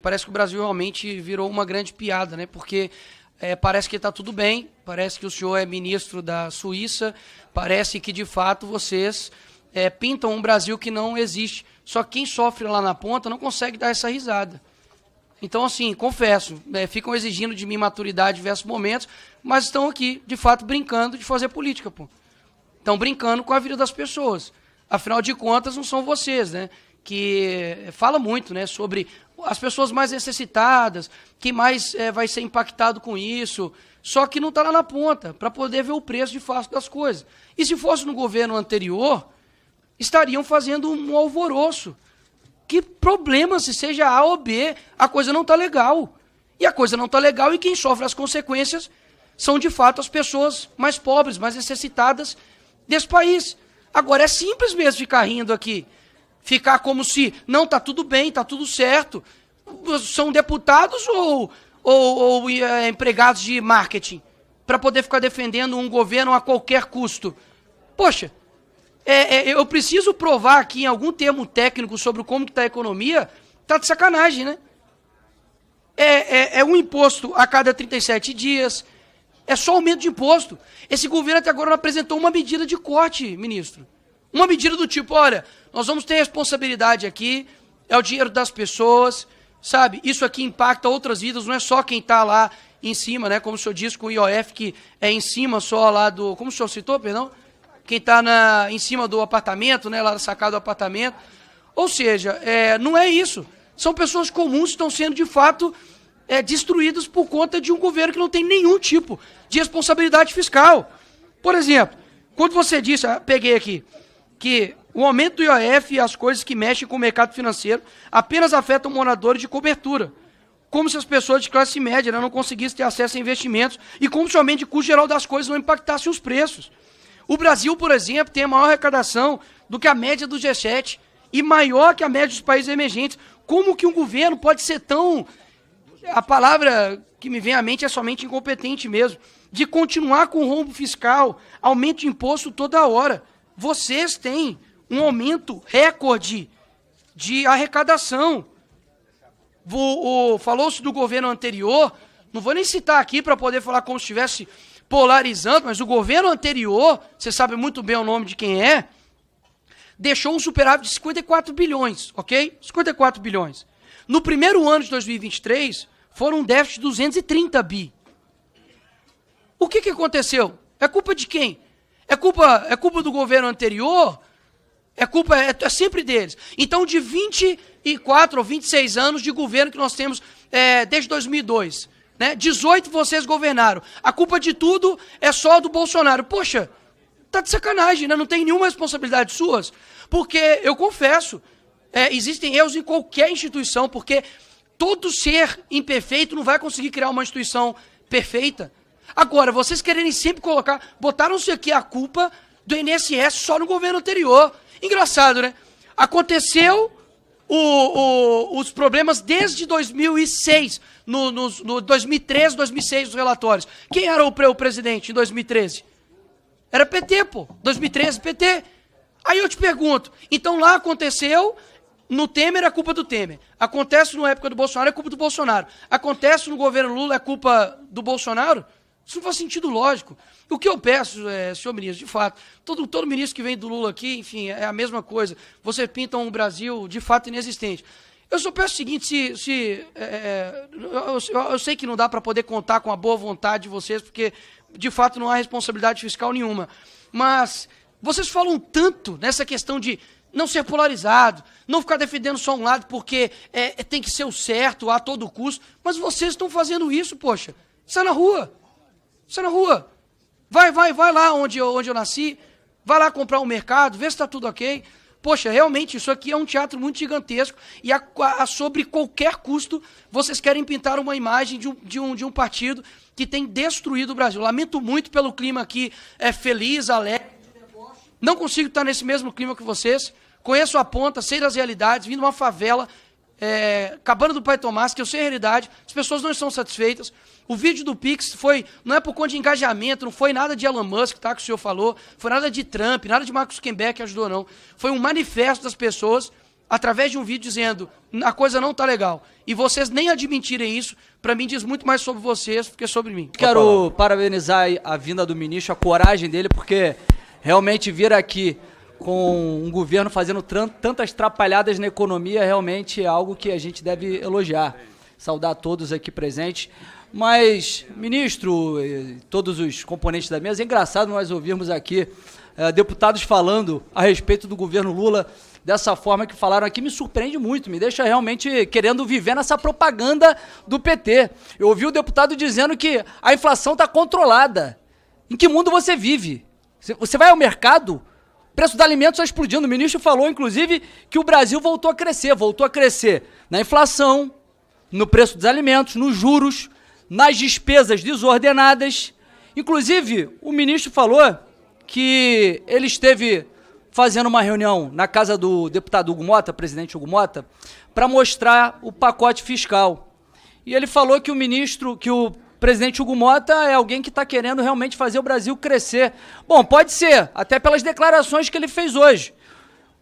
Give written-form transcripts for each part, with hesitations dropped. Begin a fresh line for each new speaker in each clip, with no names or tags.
parece que o Brasil realmente virou uma grande piada, né? Porque parece que está tudo bem, parece que o senhor é ministro da Suíça, parece que, de fato, vocês pintam um Brasil que não existe. Só que quem sofre lá na ponta não consegue dar essa risada. Então, assim, confesso, ficam exigindo de mim maturidade em diversos momentos, mas estão aqui, de fato, brincando de fazer política, pô. Estão brincando com a vida das pessoas. Afinal de contas, não são vocês, né? Que fala muito, né, sobre as pessoas mais necessitadas, quem mais vai ser impactado com isso, só que não está lá na ponta, para poder ver o preço de fato das coisas. E se fosse no governo anterior, estariam fazendo um alvoroço. Que problema se seja A ou B, a coisa não está legal. E a coisa não está legal e quem sofre as consequências são, de fato, as pessoas mais pobres, mais necessitadas desse país. Agora, é simples mesmo ficar rindo aqui. Ficar como se, não, está tudo bem, está tudo certo. São deputados ou empregados de marketing para poder ficar defendendo um governo a qualquer custo? Poxa, eu preciso provar aqui em algum termo técnico sobre como está a economia, está de sacanagem, né? É um imposto a cada 37 dias, é só aumento de imposto. Esse governo até agora não apresentou uma medida de corte, ministro. Uma medida do tipo, olha, nós vamos ter responsabilidade aqui, é o dinheiro das pessoas, sabe? Isso aqui impacta outras vidas, não é só quem está lá em cima, né? Como o senhor disse com o IOF, que é em cima só lá do... Como o senhor citou, perdão? Quem está em cima do apartamento, né? Lá da sacada do apartamento. Ou seja, não é isso. São pessoas comuns que estão sendo, de fato, destruídas por conta de um governo que não tem nenhum tipo de responsabilidade fiscal. Por exemplo, quando você disse, peguei aqui, que o aumento do IOF e as coisas que mexem com o mercado financeiro apenas afetam moradores de cobertura, como se as pessoas de classe média, né, não conseguissem ter acesso a investimentos e como se o aumento de custo geral das coisas não impactasse os preços. O Brasil, por exemplo, tem a maior arrecadação do que a média do G7 e maior que a média dos países emergentes. Como que um governo pode ser tão... A palavra que me vem à mente é somente incompetente mesmo, de continuar com o rombo fiscal, aumento de imposto toda hora. Vocês têm um aumento recorde de arrecadação. Falou-se do governo anterior, não vou nem citar aqui para poder falar como se estivesse polarizando, mas o governo anterior, você sabe muito bem o nome de quem é, deixou um superávit de 54 bilhões, ok? 54 bilhões. No primeiro ano de 2023, foram um déficit de 230 bi. O que aconteceu? É culpa de quem? É culpa do governo anterior? É sempre deles. Então, de 24 ou 26 anos de governo que nós temos desde 2002, né? 18 vocês governaram. A culpa de tudo é só do Bolsonaro. Poxa, tá de sacanagem, né? Não tem nenhuma responsabilidade suas. Porque, eu confesso, existem erros em qualquer instituição, porque todo ser imperfeito não vai conseguir criar uma instituição perfeita. Agora, vocês quererem sempre botaram-se aqui a culpa do INSS só no governo anterior. Engraçado, né? Aconteceu os problemas desde 2006, no 2013, 2006, os relatórios. Quem era o presidente em 2013? Era PT, pô. 2013, PT. Aí eu te pergunto, então lá aconteceu, no Temer é culpa do Temer. Acontece na época do Bolsonaro, é culpa do Bolsonaro. Acontece no governo Lula, é culpa do Bolsonaro? Isso não faz sentido lógico. O que eu peço, senhor ministro, de fato, todo ministro que vem do Lula aqui, enfim, é a mesma coisa. Você pinta um Brasil, de fato, inexistente. Eu só peço o seguinte, eu sei que não dá para poder contar com a boa vontade de vocês, porque, de fato, não há responsabilidade fiscal nenhuma. Mas vocês falam tanto nessa questão de não ser polarizado, não ficar defendendo só um lado porque tem que ser o certo a todo custo, mas vocês estão fazendo isso, poxa. Sai na rua. Sai na rua. Vai lá onde eu nasci, vai lá comprar um mercado, vê se está tudo ok. Poxa, realmente, isso aqui é um teatro muito gigantesco e sobre qualquer custo vocês querem pintar uma imagem de um partido que tem destruído o Brasil. Lamento muito pelo clima aqui feliz, alegre. Não consigo estar nesse mesmo clima que vocês. Conheço a ponta, sei das realidades, vim de uma favela, Cabana do Pai Tomás, que eu sei a realidade, as pessoas não estão satisfeitas. O vídeo do Pix não é por conta de engajamento, não foi nada de Elon Musk, tá, que o senhor falou, foi nada de Trump, nada de Mark Zuckerberg que ajudou, não. Foi um manifesto das pessoas através de um vídeo dizendo a coisa não tá legal, e vocês nem admitirem isso, para mim diz muito mais sobre vocês do que sobre mim.
Quero parabenizar a vinda do ministro, a coragem dele, porque realmente vir aqui com um governo fazendo tantas trapalhadas na economia realmente é algo que a gente deve elogiar. Saudar todos aqui presentes. Mas, ministro, todos os componentes da mesa, é engraçado nós ouvirmos aqui deputados falando a respeito do governo Lula dessa forma que falaram aqui, me surpreende muito, me deixa realmente querendo viver nessa propaganda do PT. Eu ouvi o deputado dizendo que a inflação está controlada. Em que mundo você vive? Você vai ao mercado, o preço dos alimentos está explodindo. O ministro falou, inclusive, que o Brasil voltou a crescer na inflação, no preço dos alimentos, nos juros, nas despesas desordenadas. Inclusive, o ministro falou que ele esteve fazendo uma reunião na casa do deputado Hugo Mota, presidente Hugo Mota, para mostrar o pacote fiscal. E ele falou que o presidente Hugo Mota é alguém que está querendo realmente fazer o Brasil crescer. Bom, pode ser, até pelas declarações que ele fez hoje.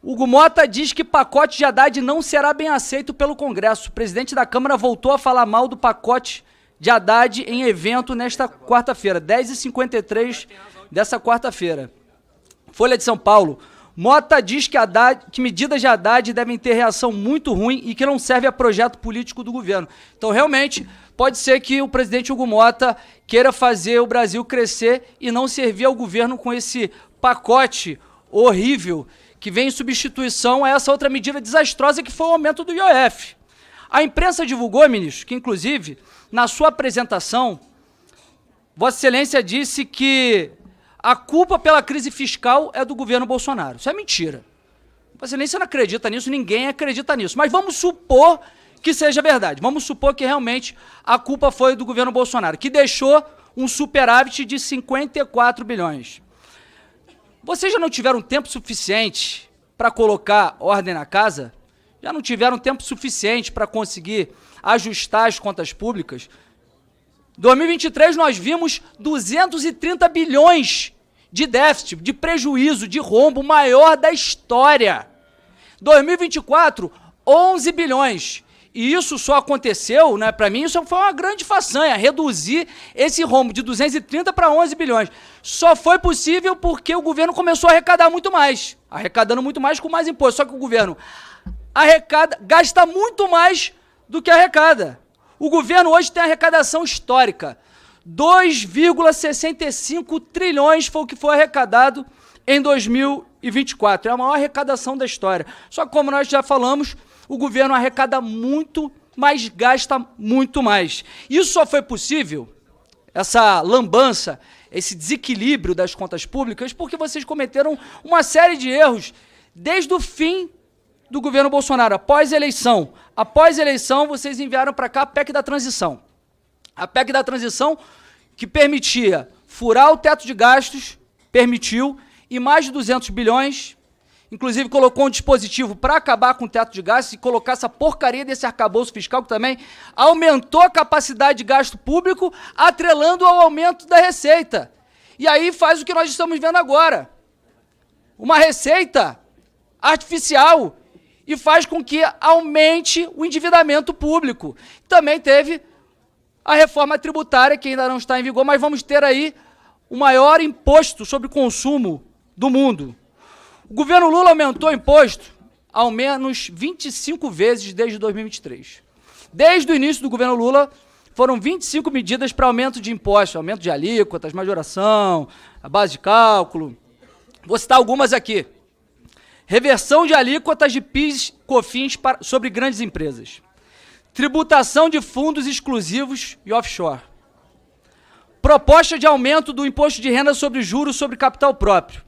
Hugo Mota diz que pacote de Haddad não será bem aceito pelo Congresso. O presidente da Câmara voltou a falar mal do pacote de Haddad em evento nesta quarta-feira, 10h53 dessa quarta-feira. Folha de São Paulo. Mota diz que medidas de Haddad devem ter reação muito ruim e que não serve a projeto político do governo. Então, realmente, pode ser que o presidente Hugo Mota queira fazer o Brasil crescer e não servir ao governo com esse pacote horrível que vem em substituição a essa outra medida desastrosa que foi o aumento do IOF. A imprensa divulgou, ministro, que inclusive, na sua apresentação, Vossa Excelência disse que a culpa pela crise fiscal é do governo Bolsonaro. Isso é mentira. Vossa Excelência não acredita nisso, ninguém acredita nisso. Mas vamos supor que seja verdade. Vamos supor que realmente a culpa foi do governo Bolsonaro, que deixou um superávit de 54 bilhões. Vocês já não tiveram tempo suficiente para colocar ordem na casa? Já não tiveram tempo suficiente para conseguir ajustar as contas públicas? Em 2023 nós vimos 230 bilhões de déficit, de prejuízo, de rombo maior da história. 2024, 11 bilhões. E isso só aconteceu, né, para mim, isso foi uma grande façanha, reduzir esse rombo de 230 para 11 bilhões. Só foi possível porque o governo começou a arrecadar muito mais, arrecadando muito mais com mais imposto. Só que o governo gasta muito mais do que arrecada. O governo hoje tem arrecadação histórica. 2,65 trilhões foi o que foi arrecadado em 2024. É a maior arrecadação da história. Só que, como nós já falamos, o governo arrecada muito, mas gasta muito mais. Isso só foi possível, essa lambança, esse desequilíbrio das contas públicas, porque vocês cometeram uma série de erros desde o fim do governo Bolsonaro, após a eleição. Após a eleição, vocês enviaram para cá a PEC da transição. A PEC da transição que permitia furar o teto de gastos, permitiu, e mais de 200 bilhões, inclusive colocou um dispositivo para acabar com o teto de gastos e colocar essa porcaria desse arcabouço fiscal que também aumentou a capacidade de gasto público, atrelando ao aumento da receita. E aí faz o que nós estamos vendo agora. Uma receita artificial e faz com que aumente o endividamento público. Também teve a reforma tributária, que ainda não está em vigor, mas vamos ter aí o maior imposto sobre consumo do mundo. O governo Lula aumentou o imposto ao menos 25 vezes desde 2023. Desde o início do governo Lula, foram 25 medidas para aumento de impostos, aumento de alíquotas, majoração, a base de cálculo. Vou citar algumas aqui. Reversão de alíquotas de PIS, COFINS sobre grandes empresas. Tributação de fundos exclusivos e offshore. Proposta de aumento do imposto de renda sobre juros sobre capital próprio.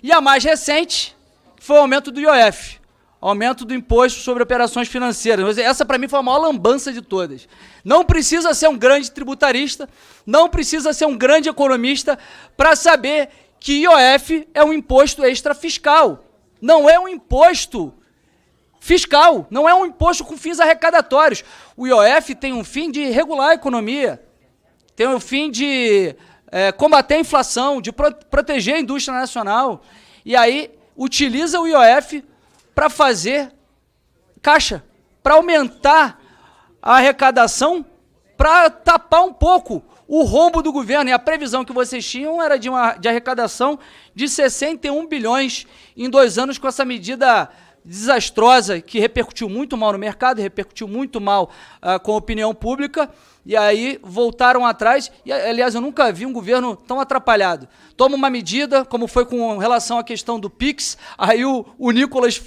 E a mais recente foi o aumento do IOF, aumento do imposto sobre operações financeiras. Essa, para mim, foi a maior lambança de todas. Não precisa ser um grande tributarista, não precisa ser um grande economista para saber que IOF é um imposto extrafiscal. Não é um imposto fiscal, não é um imposto com fins arrecadatórios. O IOF tem um fim de regular a economia, tem um fim de combater a inflação, de proteger a indústria nacional. E aí utiliza o IOF para fazer caixa para aumentar a arrecadação, para tapar um pouco o rombo do governo. E a previsão que vocês tinham era de arrecadação de 61 bilhões em 2 anos, com essa medida desastrosa que repercutiu muito mal no mercado, repercutiu muito mal com a opinião pública, e aí voltaram atrás. E, aliás, eu nunca vi um governo tão atrapalhado. Toma uma medida, como foi com relação à questão do Pix, aí o Nicolas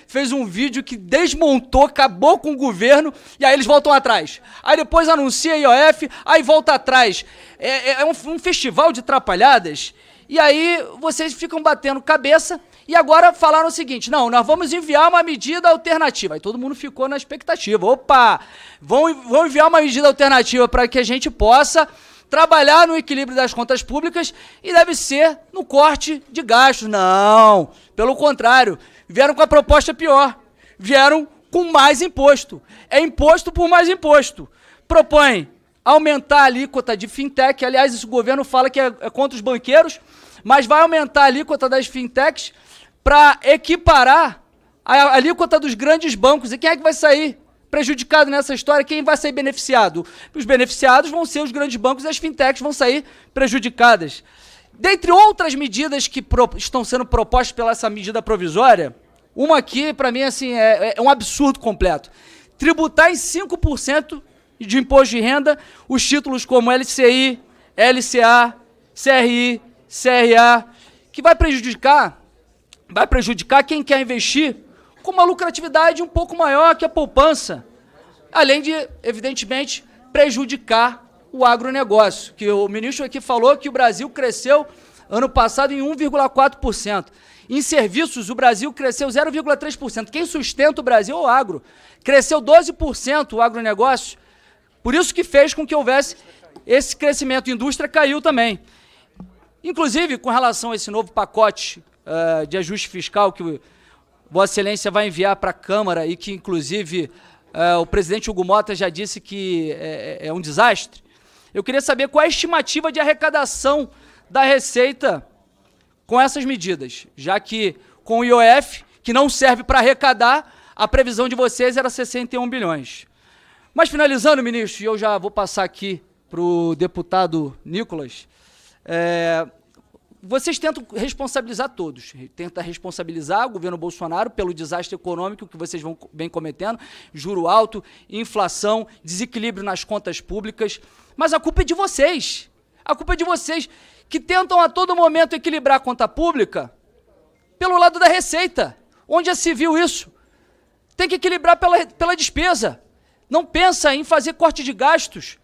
fez um vídeo que desmontou, acabou com o governo, e aí eles voltam atrás. Aí depois anuncia a IOF, aí volta atrás. É um festival de atrapalhadas, e aí vocês ficam batendo cabeça. E agora falaram o seguinte: não, nós vamos enviar uma medida alternativa. Aí todo mundo ficou na expectativa. Opa, vão enviar uma medida alternativa para que a gente possa trabalhar no equilíbrio das contas públicas, e deve ser no corte de gastos. Não, pelo contrário, vieram com a proposta pior. Vieram com mais imposto. É imposto por mais imposto. Propõe aumentar a alíquota de fintech. Aliás, esse governo fala que é contra os banqueiros, mas vai aumentar a alíquota das fintechs para equiparar a alíquota dos grandes bancos. E quem é que vai sair prejudicado nessa história? Quem vai sair beneficiado? Os beneficiados vão ser os grandes bancos, e as fintechs vão sair prejudicadas. Dentre outras medidas que estão sendo propostas pela essa medida provisória, uma aqui, para mim, assim, é um absurdo completo. Tributar em 5% de imposto de renda os títulos como LCI, LCA, CRI, CRA, que vai prejudicar quem quer investir com uma lucratividade um pouco maior que a poupança, além de, evidentemente, prejudicar o agronegócio, que o ministro aqui falou que o Brasil cresceu ano passado em 1,4%. Em serviços, o Brasil cresceu 0,3%. Quem sustenta o Brasil é o agro. Cresceu 12% o agronegócio, por isso que fez com que houvesse esse crescimento. A indústria caiu também. Inclusive, com relação a esse novo pacote de ajuste fiscal que Vossa Excelência vai enviar para a Câmara, e que, inclusive, o presidente Hugo Mota já disse que é um desastre, eu queria saber qual é a estimativa de arrecadação da Receita com essas medidas, já que com o IOF, que não serve para arrecadar, a previsão de vocês era 61 bilhões. Mas, finalizando, ministro, e eu já vou passar aqui para o deputado Nicolas, vocês tentam responsabilizar todos. Tentam responsabilizar o governo Bolsonaro pelo desastre econômico que vocês vêm cometendo, juro alto, inflação, desequilíbrio nas contas públicas. Mas a culpa é de vocês. A culpa é de vocês, que tentam a todo momento equilibrar a conta pública pelo lado da receita. Onde já se viu isso? Tem que equilibrar pela despesa. Não pensa em fazer corte de gastos.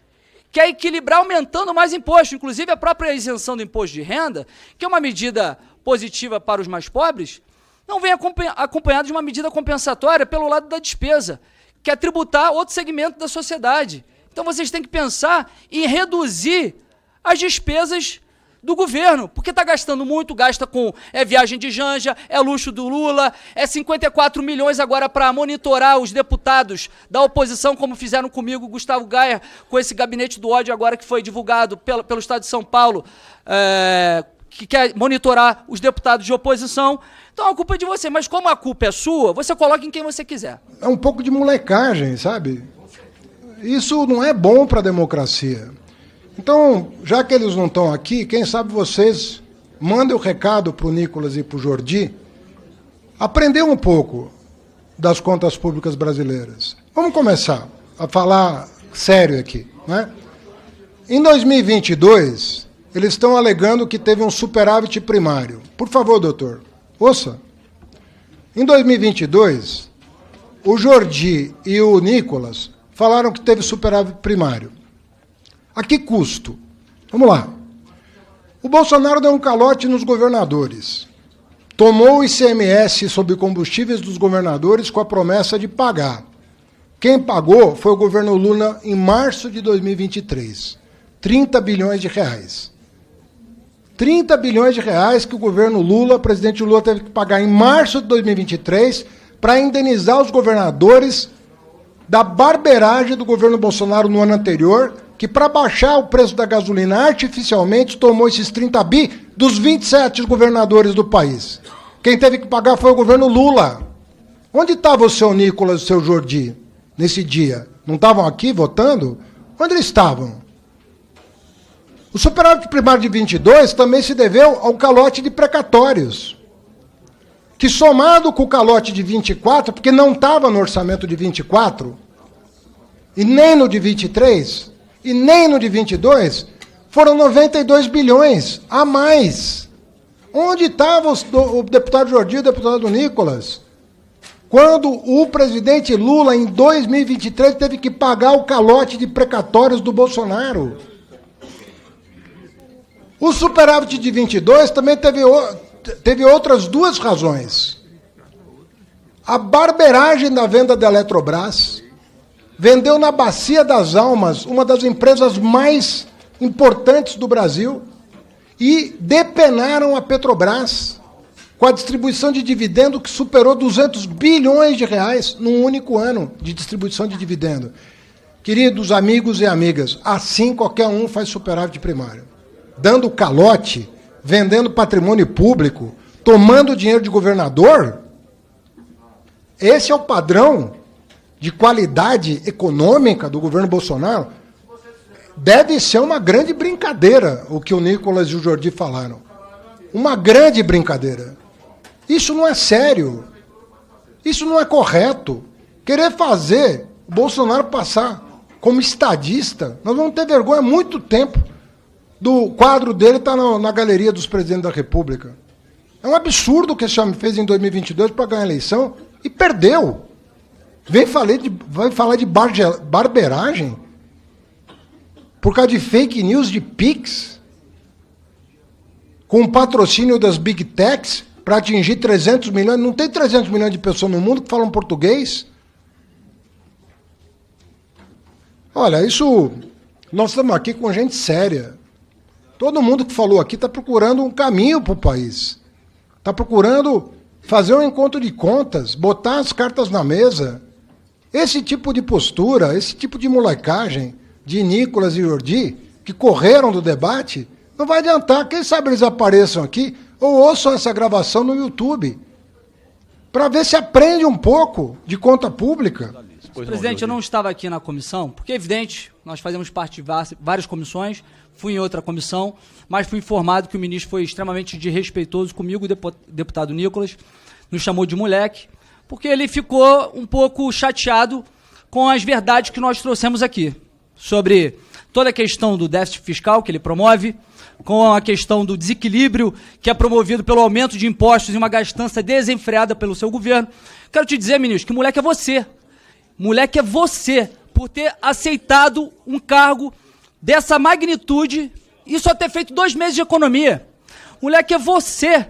Quer equilibrar aumentando mais imposto, inclusive a própria isenção do imposto de renda, que é uma medida positiva para os mais pobres, não vem acompanhada de uma medida compensatória pelo lado da despesa, que é tributar outro segmento da sociedade. Então vocês têm que pensar em reduzir as despesas do governo, porque está gastando muito, gasta com viagem de Janja, luxo do Lula, 54 milhões agora para monitorar os deputados da oposição, como fizeram comigo, Gustavo Gaia, com esse gabinete do ódio agora que foi divulgado pelo Estado de São Paulo, que quer monitorar os deputados de oposição. Então a culpa é de você, mas como a culpa é sua, você coloca em quem você quiser.
É um pouco de molecagem, sabe? Isso não é bom para a democracia. Então, já que eles não estão aqui, quem sabe vocês mandem o recado para o Nicolas e para o Jordi aprender um pouco das contas públicas brasileiras. Vamos começar a falar sério aqui, né? Em 2022, eles estão alegando que teve um superávit primário. Por favor, doutor, ouça. Em 2022, o Jordi e o Nicolas falaram que teve superávit primário. A que custo? Vamos lá. O Bolsonaro deu um calote nos governadores. Tomou o ICMS sobre combustíveis dos governadores com a promessa de pagar. Quem pagou foi o governo Lula em março de 2023. 30 bilhões de reais. 30 bilhões de reais que o governo Lula, o presidente Lula, teve que pagar em março de 2023 para indenizar os governadores da barbeiragem do governo Bolsonaro no ano anterior, que para baixar o preço da gasolina artificialmente tomou esses 30 bi dos 27 governadores do país. Quem teve que pagar foi o governo Lula. Onde estava o seu Nicolas e o seu Jordi nesse dia? Não estavam aqui votando? Onde eles estavam? O superávit primário de 22 também se deveu ao calote de precatórios, que somado com o calote de 24, porque não estava no orçamento de 24, e nem no de 23, e nem no de 22, foram 92 bilhões a mais. Onde estava o deputado Jordi e o deputado Nicolas? Quando o presidente Lula, em 2023, teve que pagar o calote de precatórios do Bolsonaro. O superávit de 22 também teve outras duas razões. A barberagem da venda da Eletrobras vendeu na Bacia das Almas, uma das empresas mais importantes do Brasil, e depenaram a Petrobras com a distribuição de dividendo que superou 200 bilhões de reais num único ano de distribuição de dividendo. Queridos amigos e amigas, assim qualquer um faz superávit primário. Dando calote, vendendo patrimônio público, tomando dinheiro de governador. Esse é o padrão de qualidade econômica do governo Bolsonaro. Deve ser uma grande brincadeira o que o Nicolas e o Jordi falaram. Uma grande brincadeira. Isso não é sério. Isso não é correto. Querer fazer o Bolsonaro passar como estadista, nós vamos ter vergonha há muito tempo. Do quadro dele está na galeria dos presidentes da República. É um absurdo o que esse homem fez em 2022 para ganhar a eleição e perdeu. Vai falar de barberagem? Por causa de fake news de Pix? Com o patrocínio das Big Techs para atingir 300 milhões. Não tem 300 milhões de pessoas no mundo que falam português? Olha, isso... Nós estamos aqui com gente séria. Todo mundo que falou aqui está procurando um caminho para o país. Está procurando fazer um encontro de contas, botar as cartas na mesa. Esse tipo de postura, esse tipo de molecagem de Nicolas e Jordi, que correram do debate, não vai adiantar. Quem sabe eles apareçam aqui ou ouçam essa gravação no YouTube, para ver se aprende um pouco de conta pública.
Presidente, eu não estava aqui na comissão, porque é evidente, nós fazemos parte de várias comissões, fui em outra comissão, mas fui informado que o ministro foi extremamente desrespeitoso comigo, o deputado Nicolas, nos chamou de moleque, porque ele ficou um pouco chateado com as verdades que nós trouxemos aqui, sobre toda a questão do déficit fiscal que ele promove, com a questão do desequilíbrio que é promovido pelo aumento de impostos e uma gastança desenfreada pelo seu governo. Quero te dizer, ministro, que moleque é você. Moleque é você, por ter aceitado um cargo dessa magnitude e só ter feito 2 meses de economia. Moleque é você,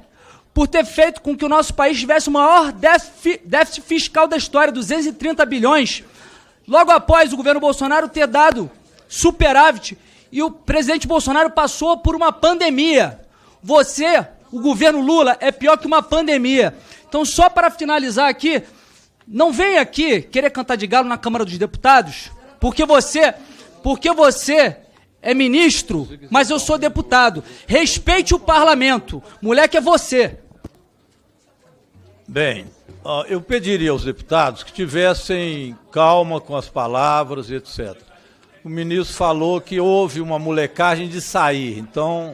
por ter feito com que o nosso país tivesse o maior déficit fiscal da história, 230 bilhões, logo após o governo Bolsonaro ter dado superávit e o presidente Bolsonaro passou por uma pandemia. Você, o governo Lula, é pior que uma pandemia. Então, só para finalizar aqui, não venha aqui querer cantar de galo na Câmara dos Deputados, porque você é ministro, mas eu sou deputado. Respeite o parlamento. Moleque é você.
Bem, eu pediria aos deputados que tivessem calma com as palavras e etc. O ministro falou que houve uma molecagem de sair, então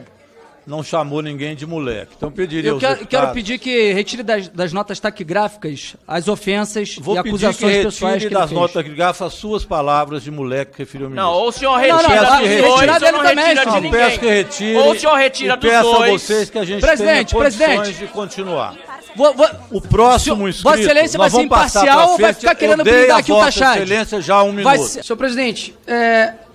não chamou ninguém de moleque. Então pediria aos deputados...
Quero pedir que retire das notas taquigráficas as ofensas e acusações pessoais que ele
das
fez.
notas taquigráficas as suas palavras de moleque que referiu ao ministro.
Não, ou o senhor retira dos dois, ou não retira de ninguém.
Peço que retire.
Ou o senhor retira dos
peço
dois.
a vocês que a gente tenha condições de continuar. O próximo inscrito,
Vossa Excelência vai ser imparcial ou vai ficar querendo brindar aqui o Tachad?
Vossa Excelência já há 1 minuto.
Senhor presidente,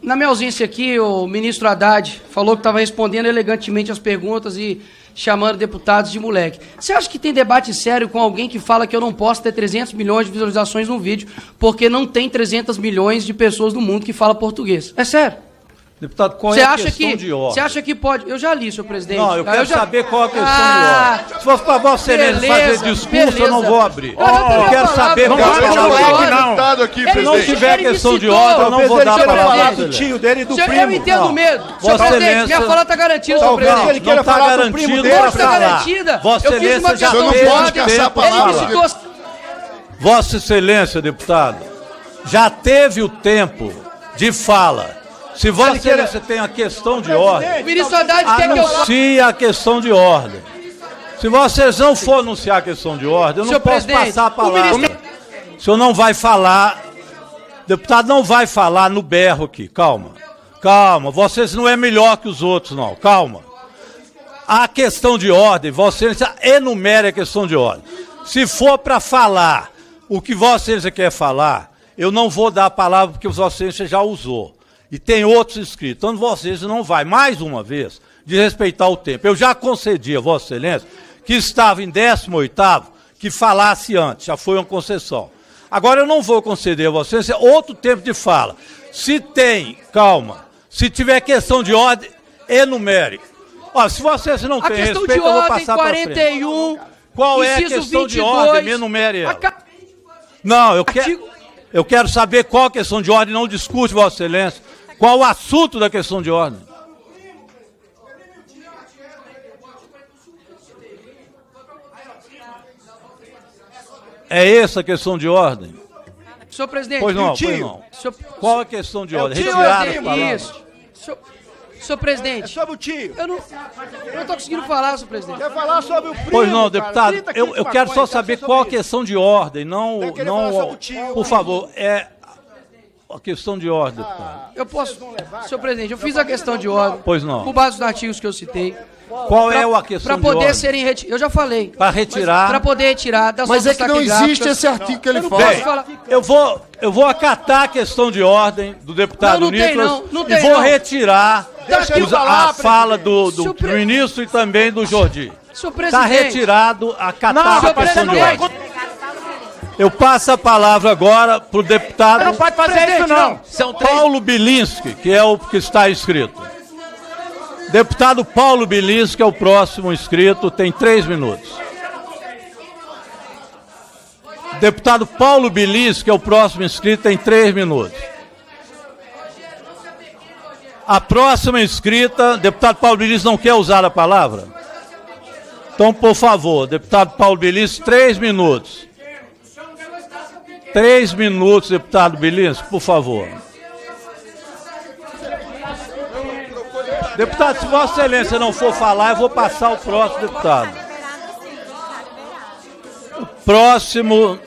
na minha ausência aqui, o ministro Haddad falou que estava respondendo elegantemente as perguntas e chamando deputados de moleque. Você acha que tem debate sério com alguém que fala que eu não posso ter 300 milhões de visualizações num vídeo porque não tem 300 milhões de pessoas no mundo que falam português? É sério.
Deputado, qual é a questão de ordem?
Você acha que pode... Eu já li, senhor presidente.
Não, eu quero saber qual a questão de ordem. Se for para Vossa Excelência fazer discurso, eu não vou abrir. Eu quero saber qual a questão de ordem. Se não tiver questão de ordem, eu não vou dar para falar do tio dele e do primo.
Eu entendo o medo.
Vossa Excelência...
Minha fala está garantida, senhor presidente.
Ele queira falar do primo dele.
Não está garantida.
Vossa Excelência já
não
pode caçar a palavra. Vossa Excelência, deputado, já teve o tempo de fala. Se Vossa Excelência tem a questão de ordem,
O ministro Haddad quer que eu...
anuncie a questão de ordem. Se vocês não for anunciar a questão de ordem, eu não
Senhor
posso
presidente,
passar a palavra.
o ministro-
O senhor não vai falar, deputado não vai falar no berro aqui, calma. Calma, vocês não é melhor que os outros, não, calma. A questão de ordem, Vossa Excelência enumere a questão de ordem. Se for para falar o que Vossa Excelência quer falar, eu não vou dar a palavra porque Vossa Excelência já usou. E tem outros inscritos. Então, Vossa Excelência não vai, mais uma vez, desrespeitar o tempo. Eu já concedi a Vossa Excelência, que estava em 18º, que falasse antes. Já foi uma concessão. Agora, eu não vou conceder a Vossa Excelência outro tempo de fala. Se tem, calma, se tiver questão de ordem, enumere. Olha, se Vossa Excelência não
A
tem
questão
respeito,
de
eu vou
ordem
passar para frente.
41,
Qual é a
inciso
questão de
22,
ordem? Me enumere ela.
aca-
Não,
Artigo-
eu quero saber qual a questão de ordem, não discute, Vossa Excelência. Qual o assunto da questão de ordem? É essa a questão de ordem?
Senhor presidente,
Pois não,
tio.
pois não.
Senhor,
Qual a questão de ordem?
senhor
Retirar as
presidente,
palavras.
isso. Senhor presidente,
Sobre o tio.
eu não tô conseguindo falar, senhor presidente.
Quer falar sobre o primo,
Pois não,
cara.
deputado,
30 quilos
eu
de
quero só
maconha,
saber
tá
qual a
sobre isso.
questão de ordem, não,
Vai querer falar sobre o tio,
por favor, é a questão de ordem,
Ah.
deputado.
Eu posso, senhor presidente, eu fiz a questão de ordem.
Pois não.
Com base nos artigos que eu citei.
Qual é a questão
Para
de
poder
ordem?
serem retirados. Eu já falei.
Para retirar.
Para poder retirar das
Mas é
notas
que não
taquigráficas.
existe esse artigo que ele
Eu não
fala.
posso falar.
Eu vou acatar a questão de ordem do deputado
Não, não tem
Nicolas
não, não
e
tem
vou
não.
retirar
Deixa ele
a
falar,
fala do
Senhor pre-
ministro e também do Jordi.
Senhor
Está
presidente.
retirado a catar
Senhor
a questão de
presidente.
ordem. Eu passo a palavra agora para o deputado
Não pode fazer
Presidente,
isso, não.
São três.
Paulo Bilinski, que é o que está inscrito. Deputado Paulo Bilinski é o próximo inscrito, tem 3 minutos. Deputado Paulo Bilinski é o próximo inscrito, tem 3 minutos. A próxima inscrita, deputado Paulo Bilinski não quer usar a palavra? Então, por favor, deputado Paulo Bilinski, 3 minutos. 3 minutos, deputado Bilinski, por favor. Deputado, se Vossa Excelência não for falar, eu vou passar ao próximo deputado. O próximo,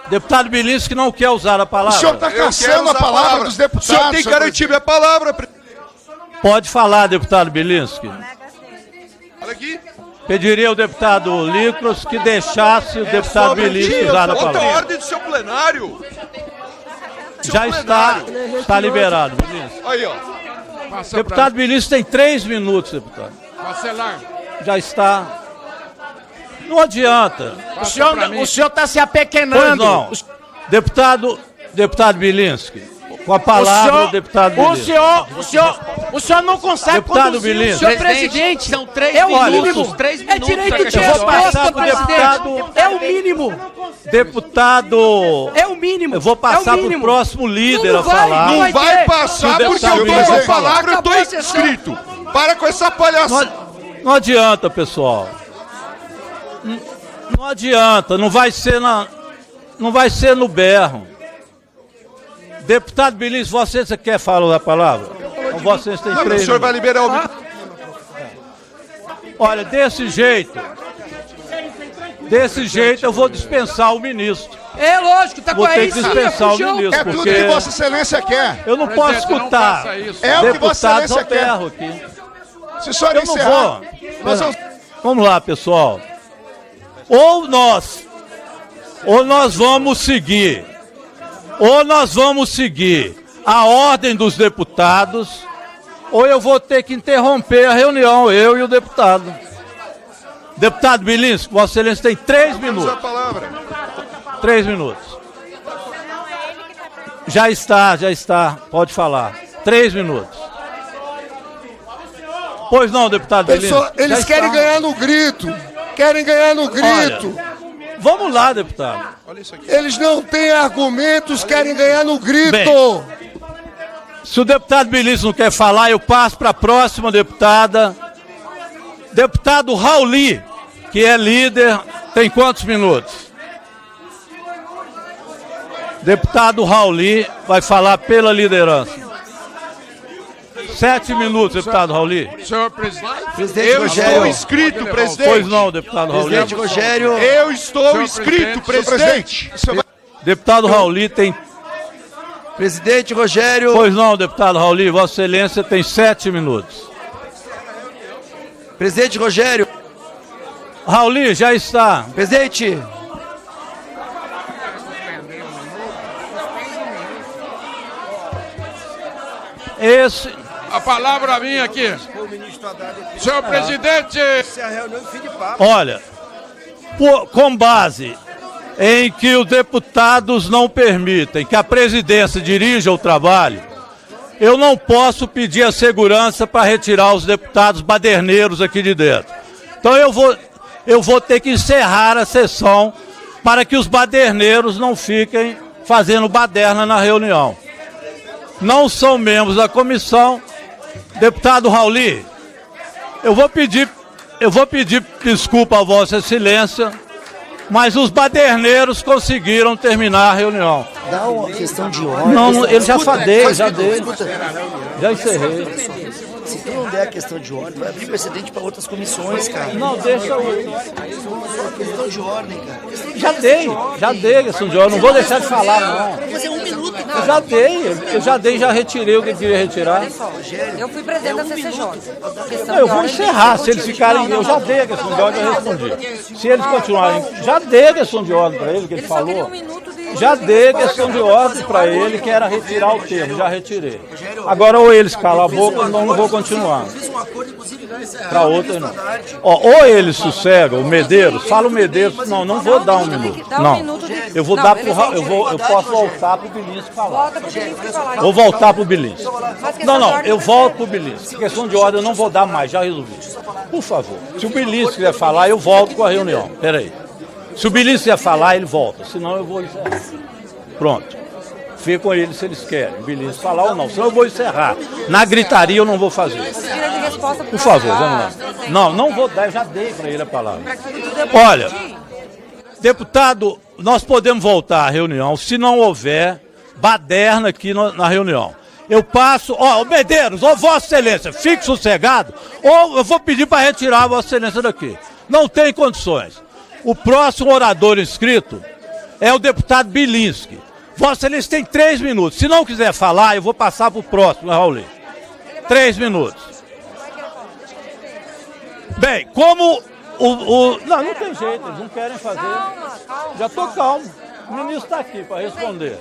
deputado Bilinski não quer usar a
O
palavra.
senhor está caçando a palavra dos deputados.
O senhor tem que garantir minha palavra.
Pode falar, deputado Bilinski.
Olha aqui.
Pediria ao deputado Licros que deixasse o deputado Bilinski usar a
Outra
palavra.
ordem do seu plenário.
Já está liberado, Bilinski.
Aí, ó.
Deputado Bilinski tem 3 minutos, deputado. Já está. Não adianta.
O senhor está se
Pois
apequenando.
não. Deputado Bilinski, com a palavra o deputado Bilinski.
O senhor não consegue
Deputado
conduzir.
Bilinski.
Senhor presidente,
São 3
é o
minutos.
mínimo.
3
É
minutos.
direito de
Eu vou passar
resposta,
pro deputado-
presidente. É o mínimo.
Deputado.
É o mínimo.
Eu vou passar
é o
para o
mínimo.
próximo líder
Não
a
vai,
falar.
não vai.
Vai
ter.
passar
Se o
porque eu
deputado
tô
Bilinski
com palavra, eu tô
Acabou a sessão.
inscrito. Para com essa palhaçada.
Não adianta, pessoal. Não adianta, não vai ser no berro. Deputado Bilinski, você quer falar a palavra? Então vocês têm
Não,
3
o senhor vai
minutos.
liberar o...
Olha, desse jeito eu vou dispensar o ministro.
É lógico, tá com
Vou
a
ter que dispensar o ministro,
É tudo
porque
que Vossa Excelência quer.
eu não posso escutar
É o que Vossa
deputados ao
Excelência quer.
berro aqui.
Se o senhor
Eu não
encerrar,
vou.
nós vamos...
Vamos lá, pessoal. Ou nós vamos seguir a ordem dos deputados, ou eu vou ter que interromper a reunião, eu e o deputado. Deputado Bilinski, Vossa Excelência tem 3
Usa a
minutos.
palavra.
3 minutos. Já está. Pode falar. 3 minutos. Pois não, deputado Bilinski.
Eles
Já
querem
está.
ganhar no grito. Querem ganhar no grito.
Vamos lá, deputado.
Olha isso aqui.
Eles não têm argumentos, querem ganhar no grito.
Bem. Se o deputado Bilinski não quer falar, eu passo para a próxima deputada. Deputado Rauli, que é líder, tem quantos minutos? Deputado Rauli vai falar pela liderança. 7 minutos, deputado Rauli.
Senhor presidente,
Presidente
eu
Rogério.
estou inscrito, presidente.
Pois não, deputado Rauli.
Presidente Rogério.
Eu estou inscrito, presidente.
Deputado Rauli tem...
Presidente Rogério.
Pois não, deputado Rauli, Vossa Excelência tem 7 minutos.
Presidente Rogério.
Rauli, já está.
Presidente.
Esse...
A palavra minha aqui. Senhor presidente.
Olha, com base em que os deputados não permitem que a presidência dirija o trabalho, eu não posso pedir a segurança para retirar os deputados baderneiros aqui de dentro. Então eu vou ter que encerrar a sessão para que os baderneiros não fiquem fazendo baderna na reunião. Não são membros da comissão. Deputado Rauli, eu vou pedir desculpa a Vossa Excelência, mas os baderneiros conseguiram terminar a reunião.
Dá uma questão de ordem.
Não, ele já dei. Já encerrei.
Se tu não der a questão de ordem, vai abrir precedente para outras comissões, cara.
Não, deixa eu...
Questão de ordem, cara.
Já dei a questão de ordem, não vou deixar de falar, não.
Vou fazer 1 minuto,
Eu já dei, já retirei o que eu queria retirar.
Eu fui presidente da CCJ.
Eu vou encerrar, se eles ficarem... Eu já dei a questão de ordem, eu respondi. Se eles continuarem... Já dei a questão de ordem para ele, que ele falou. Já dei a questão de ordem para ele, que era retirar o termo, já retirei. Agora ou eles calam a boca, ou não vou continuar. Para outra não. Ou eles sossegam, o Medeiros, fala o Medeiros, não vou dar 1 minuto. Não, eu vou dar pro... Eu posso voltar pro Bilinski falar. Vou voltar pro Bilinski. Não, eu volto pro Bilinski. Questão de ordem eu não vou dar mais, já resolvi. Por favor, se o Bilinski quiser falar, eu volto com a reunião. Peraí. Se o Bilinski quiser falar, ele volta, senão eu vou encerrar. Pronto. Fica com eles se eles querem, o Bilinski falar ou não, senão eu vou encerrar. Na gritaria eu não vou fazer. Por favor, vamos lá. Não vou dar, eu já dei para ele a palavra. Olha, deputado, nós podemos voltar à reunião se não houver baderna aqui na reunião. Eu passo, Medeiros, Vossa Excelência, fique sossegado, ou eu vou pedir para retirar a Vossa Excelência daqui. Não tem condições. O próximo orador inscrito é o deputado Bilinski. Vossa Excelência tem 3 minutos. Se não quiser falar, eu vou passar para o próximo, Raul. 3 minutos. Bem, como Não tem jeito, eles não querem fazer.
Calma.
Já estou calmo. O ministro está aqui para responder.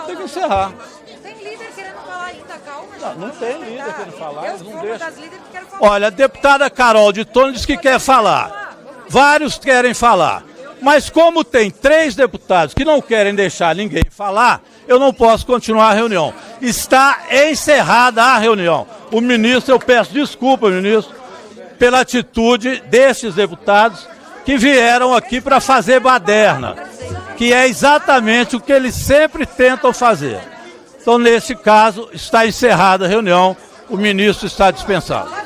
Tem que encerrar.
Tem líder querendo falar ainda, calma.
Não tem líder querendo falar, eles não deixam.
Falar.
Olha, a deputada Carol de Tônio diz que quer falar. Vários querem falar. Mas como tem 3 deputados que não querem deixar ninguém falar, eu não posso continuar a reunião. Está encerrada a reunião. O ministro, eu peço desculpa, ministro, pela atitude desses deputados que vieram aqui para fazer baderna, que é exatamente o que eles sempre tentam fazer. Então, nesse caso, está encerrada a reunião, o ministro está dispensado.